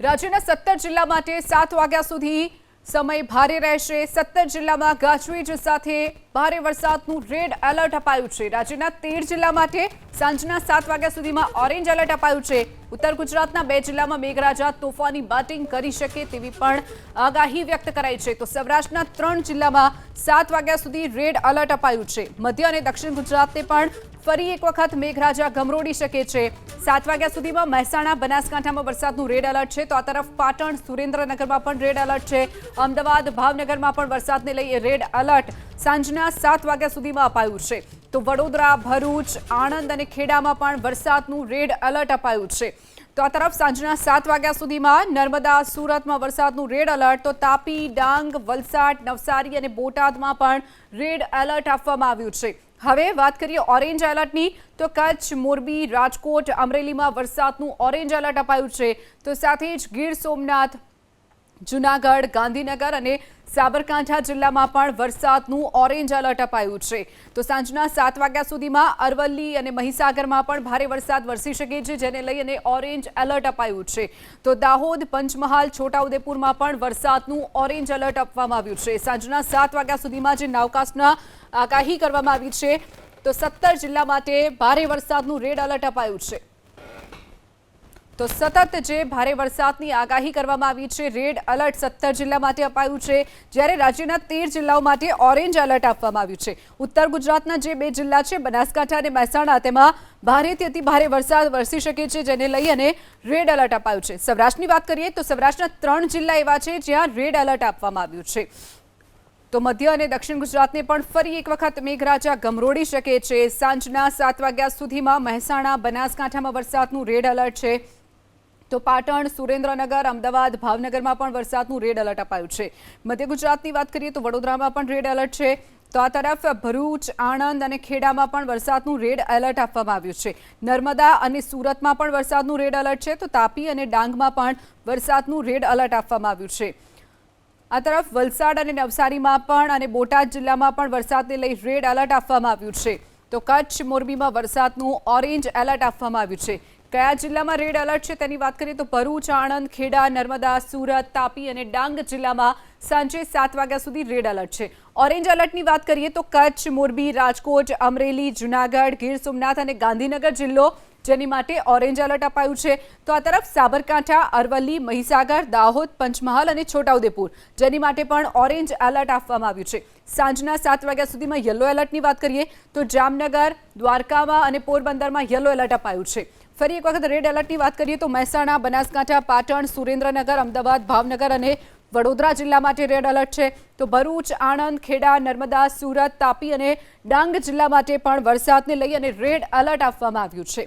રાજ્યના 17 જિલ્લા માટે 7 વાગ્યા સુધી સમય ભારે રહેશે। 17 જિલ્લામાં ગાજવીજ સાથે ભારે વરસાદનું રેડ એલર્ટ અપાયું છે। રાજ્યના 13 જિલ્લા માટે સાંજના 7 વાગ્યા સુધીમાં ઓરેન્જ એલર્ટ અપાયું છે। ઉત્તર ગુજરાતના 2 જિલ્લામાં મેઘરાજા તોફાની બેટિંગ કરી શકે તેવી પણ આગાહી વ્યક્ત કરાઈ છે। તો સૌરાષ્ટ્રના 3 જિલ્લામાં 7 વાગ્યા સુધી રેડ એલર્ટ અપાયું છે। મધ્ય અને દક્ષિણ ગુજરાતને પણ ફરી એક વખત મેઘરાજા ગમરોડી શકે છે। 7 વાગ્યા સુધીમાં મહેસાણા બનાસકાંઠામાં વરસાદનું રેડ એલર્ટ છે। તો આ તરફ પાટણ સુરેન્દ્રનગરમાં પણ રેડ એલર્ટ છે। અમદાવાદ ભાવનગરમાં પણ વરસાદને લઈ રેડ એલર્ટ સાંજના 7 વાગ્યા સુધીમાં અપાયું છે। તો વડોદરા ભરૂચ આણંદ અને ખેડામાં પણ વરસાદનું રેડ એલર્ટ અપાયું છે। તો આ તરફ સાંજના 7 વાગ્યા સુધીમાં નર્મદા સુરતમાં વરસાદનું રેડ એલર્ટ, તો તાપી ડાંગ વલસાડ નવસારી અને બોટાદમાં પણ રેડ એલર્ટ આપવામાં આવ્યું છે। હવે વાત કરીએ ઓરેન્જ એલર્ટની, તો કચ્છ મોરબી રાજકોટ અમરેલીમાં વરસાદનું ઓરેન્જ એલર્ટ અપાયું છે। તો સાથે જ ગીર સોમનાથ જૂનાગઢ ગાંધીનગર અને સાબરકાંઠા જિલ્લામાં પણ વરસાદનું ઓરેન્જ એલર્ટ અપાયું છે। તો સાંજના 7 વાગ્યા સુધીમાં અરવલ્લી અને મહીસાગરમાં પણ ભારે વરસાદ વરસી શકે છે, જેને લઈને ઓરેન્જ એલર્ટ અપાયું છે। તો દાહોદ પંચમહાલ છોટાઉદેપુરમાં પણ વરસાદનું ઓરેન્જ એલર્ટ આપવામાં આવ્યું છે। સાંજના 7 વાગ્યા સુધીમાં જે નાવકાસ્ટના આગાહી કરવામાં આવી છે, તો 17 જિલ્લા માટે ભારે વરસાદનું રેડ એલર્ટ અપાયું છે। તો સતત જે ભારે વરસાદની આગાહી કરવામાં આવી છે, રેડ એલર્ટ 17 જિલ્લા માટે અપાયું છે, જ્યારે રાજ્યના 13 જિલ્લાઓ માટે ઓરેન્જ એલર્ટ આપવામાં આવ્યું છે। ઉત્તર ગુજરાતના જે 2 જિલ્લા છે બનાસકાંઠા અને મહેસાણા, તેમાં ભારેથી અતિ ભારે વરસાદ વરસી શકે છે, જેને લઈ અને રેડ એલર્ટ અપાયું છે। સૌરાષ્ટ્રની વાત કરીએ તો સૌરાષ્ટ્રના 3 જિલ્લા એવા છે જ્યાં રેડ એલર્ટ આપવામાં આવ્યું છે। તો મધ્ય અને દક્ષિણ ગુજરાતને પણ ફરી એક વખત મેઘરાજા ગમરોડી શકે છે। સાંજના 7 વાગ્યા સુધીમાં મહેસાણા બનાસકાંઠામાં વરસાદનું રેડ એલર્ટ છે। તો પાટણ સુરેન્દ્રનગર અમદાવાદ ભાવનગરમાં પણ વરસાદનું રેડ એલર્ટ અપાયું છે। મધ્ય ગુજરાતની વાત કરીએ તો વડોદરામાં પણ રેડ એલર્ટ છે। તો આ તરફ ભરૂચ આણંદ અને ખેડામાં પણ વરસાદનું રેડ એલર્ટ આપવામાં આવ્યું છે। નર્મદા અને સુરતમાં પણ વરસાદનું રેડ એલર્ટ છે। તો તાપી અને ડાંગમાં પણ વરસાદનું રેડ એલર્ટ આપવામાં આવ્યું છે। આ તરફ વલસાડ અને નવસારીમાં પણ અને બોટાદ જિલ્લામાં પણ વરસાદને લઈ રેડ એલર્ટ આપવામાં આવ્યું છે। તો કચ્છ મોરબીમાં વરસાદનું ઓરેન્જ એલર્ટ આપવામાં આવ્યું છે। કયા જિલ્લામાં રેડ એલર્ટ છે તેની વાત કરીએ તો ભરૂચ આણંદ ખેડા નર્મદા સુરત તાપી અને ડાંગ જિલ્લામાં સાંજે 7 વાગ્યા સુધી રેડ એલર્ટ છે। ઓરેન્જ એલર્ટની વાત કરીએ તો કચ્છ મોરબી રાજકોટ અમરેલી જૂનાગઢ ગીર સોમનાથ અને ગાંધીનગર જિલ્લો, જેની માટે ઓરેન્જ એલર્ટ અપાયું છે। તો આ તરફ સાબરકાંઠા અરવલ્લી મહીસાગર દાહોદ પંચમહાલ અને છોટાઉદેપુર, જેની માટે પણ ઓરેન્જ એલર્ટ આપવામાં આવ્યું છે। સાંજના 7 વાગ્યા સુધીમાં યલો એલર્ટની વાત કરીએ તો જામનગર દ્વારકામાં અને પોરબંદરમાં યલો એલર્ટ અપાયું છે। ફરી એક વખત રેડ એલર્ટની વાત કરીએ તો મહેસાણા બનાસકાંઠા પાટણ સુરેન્દ્રનગર અમદાવાદ ભાવનગર અને વડોદરા જિલ્લા માટે રેડ એલર્ટ છે। તો ભરૂચ આણંદ ખેડા નર્મદા સુરત તાપી અને ડાંગ જિલ્લા માટે પણ વરસાદને લઈ અને રેડ એલર્ટ આપવામાં આવ્યું છે।